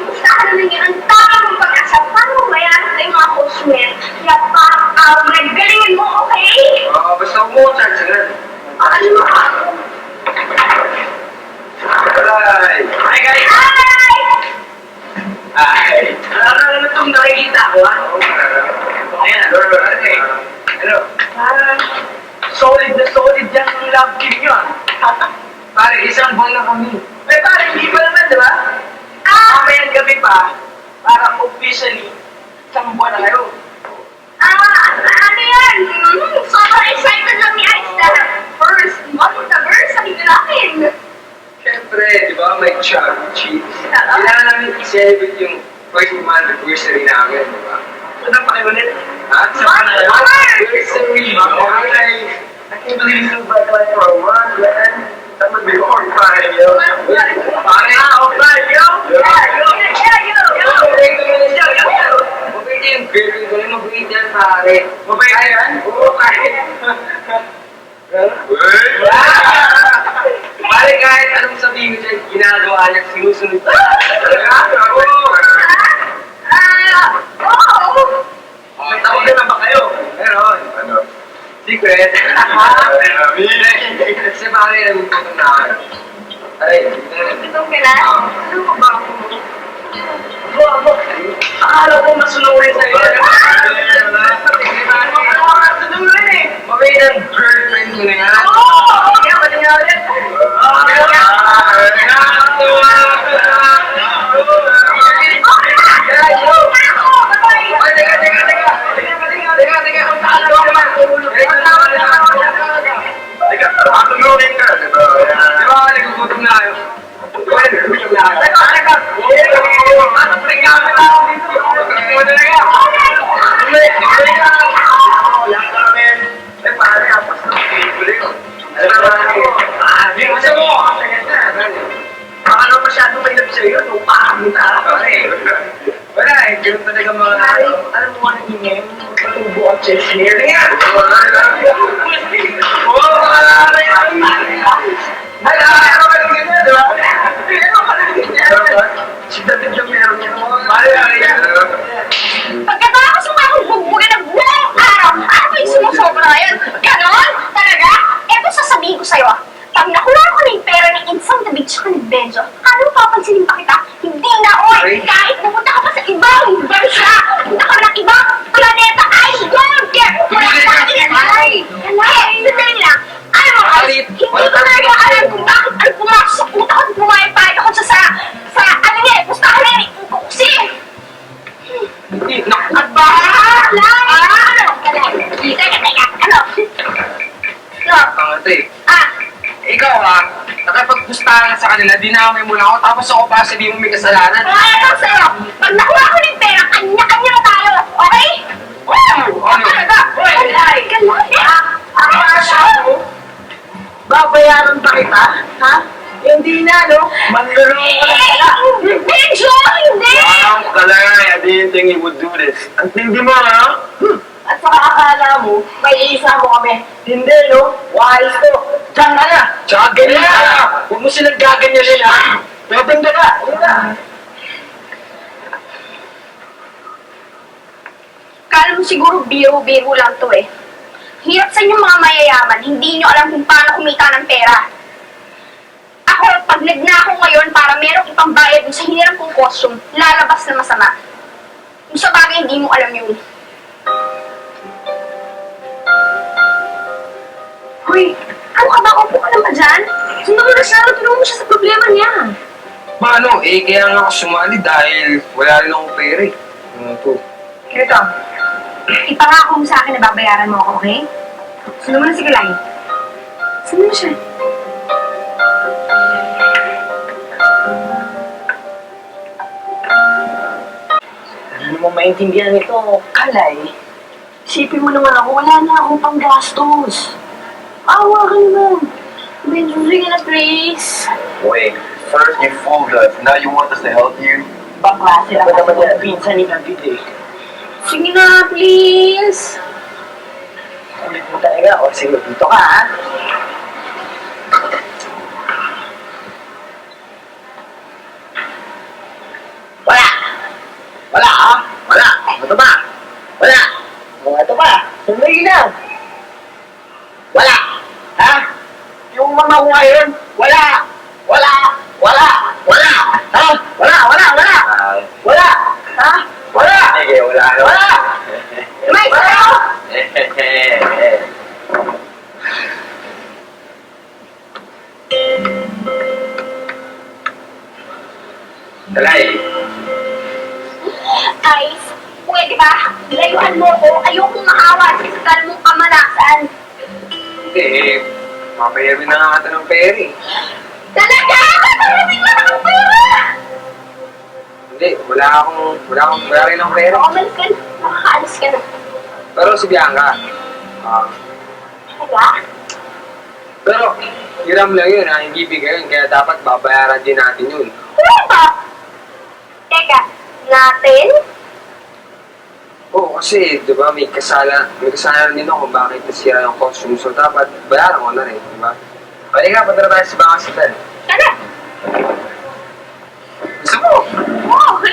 Pustahan na yun ang tama mong pag-asa. Paano mo bayaran sa yung mga consumer? Kaya naggalingin mo, okay? Basta huwag mo charge agad. Ano mo ka? Hi! Hi, guys! Hi! Hi! Ano itong nakikita ko, ha? Ayan, ano? Solid na solid yung love team nyo, Pare, isang buwan na kami. Pare, hindi pa naman, di ba? Mamayang gabi pa, para officially, isang buwan na kayo. Ano yan? Sobrang excited lang ni Ice dahil first month anniversary namin. Siyempre, di ba, may chug-cheese. Kailangan namin i-celebrate yung first month anniversary namin, di ba? Saan pa kayo ulit? Sa anniversary! I can't believe you back like for a month, man. That would be horrifying, yo. Pare, alright, yo! Mabait yung girlfriend ko rin, mabait yan, pare. Mabait yan? Oo, kahit. Pare, kahit anong sabihin ko dyan, ginagawa niya, sinusunod niya. May tawag na ba kayo? Meron. Ano? Secret. Kasi pare, nagugutom na ako. Ay, Itong kailan? Ano ko ba ako? akala ko masunurin sa'yo. Masunurin eh. Mabait ang girlfriend ko na yan. Kaya pati nga ulit. Masunurin ka, di ba? Di ba, nagugutom na kayo? Di ba, nagugutom na kayo? Wala eh, ganun talaga mga alam mo ano ingay, matubo ang chest hair. Si David yung meron niya. Pagkatapos mo akong bugbugan ng buong araw, ano ba yung sumusobra ngayon? Ganon? Talaga? Eto sasabihin ko sa'yo, pag nakuha ko na yung pera ng insang David tsaka ni Benjo, ano papansinin pa kita? Hindi na, oy! Kahit pumunta ka pa sa ibang bansa, punta ka ng ibang planeta, I don't care! Wala ka sa akin! Sandali lang! Alam mo, hindi ko talaga alam kung bakit ay pumasok sa puta ko at pumayapayag ako sa ano niya, pustahan na yun, kasi at bahala! Ano? Teka, ano? Ate, ikaw nakapagpustahan sa kanila, dinamay mo lang ako, tapos ako pa sabihin mo may kasalanan. Ano sa'yo? Pag nakuha ko ng pera, kanya-kanya na tayo, okay? Ano? Kalay! Babayaran pa kita? Ha? Hindi na, no? Manlulungan ka na. Benjo! Hindi! Wow, Kalay, I didn't think he would do this. Ang tindi mo, ha? At saka akala mo, may isa mo kami. Hindi, no? Wise to. Diyan ka na. Tsaka ganyan ka. Huwag mo silang gaganyanin, ha? Pwedeng ka. Yun na. Kala mo siguro biro-biro lang to eh. Hirap sa inyong mga mayayaman, hindi nyo alam kung paano kumita ng pera. Ako, pag nagnakaw ngayon para merong ibang bayad sa hinirang kong costume, lalabas na masama. Kung sa bagay, hindi mo alam yun. Hoy, ano ka ba? Upo ka lang ba dyan? Sundan mo na siya, tulungan mo siya sa problema niya. Paano? Kaya nga ako sumali dahil wala rin akong pera, eh. Ano to? Ito, ipangako mo sa akin na babayaran mo ako, okay? Sundan mo na si Kalay. Sundan mo siya. Hindi mo maintindihan ito, Kalay. Isipin mo naman ako, wala na akong panggastos. Awa ka naman. Benjo, sige na please. Wait, first you fooled us, now you want us to help you? Bakla sila pa naman yung pinsan ni David eh. Sige na, please. Ulit mo talaga. O sige, dito ka ha. Wala Wala ha? Wala. Ito ba? Wala. O, ito ba? Sandali na. Wala. Ha? Yung mama ko ngayon, wala. Wala. Wala. Wala. Ha? Wala. Wala. Wala. Wala. Ha? Wala. Sige, wala. Wala. May sa'yo. Dalay. Ice, pwede ba? Layuan mo ko. Ayokong maawa sa sakal mong kamalasan. Hindi, mapayabi na nga ata ng pera eh. Talaga! Kakaraming mo ng pera! Hindi, wala rin akong pera. Umalis ka na. Makakaalis ka na. Pero si Bianca, Talaga? pero hiram lang yun ha, hindi bigayan, kaya dapat babayaran din natin yun. Ano ba? Teka, natin? Oo, kasi, di ba, may kasalanan din ako kung bakit nasira yung costume, so dapat bayaran ko na rin, di ba? Halika, punta na tayo sa bangka sa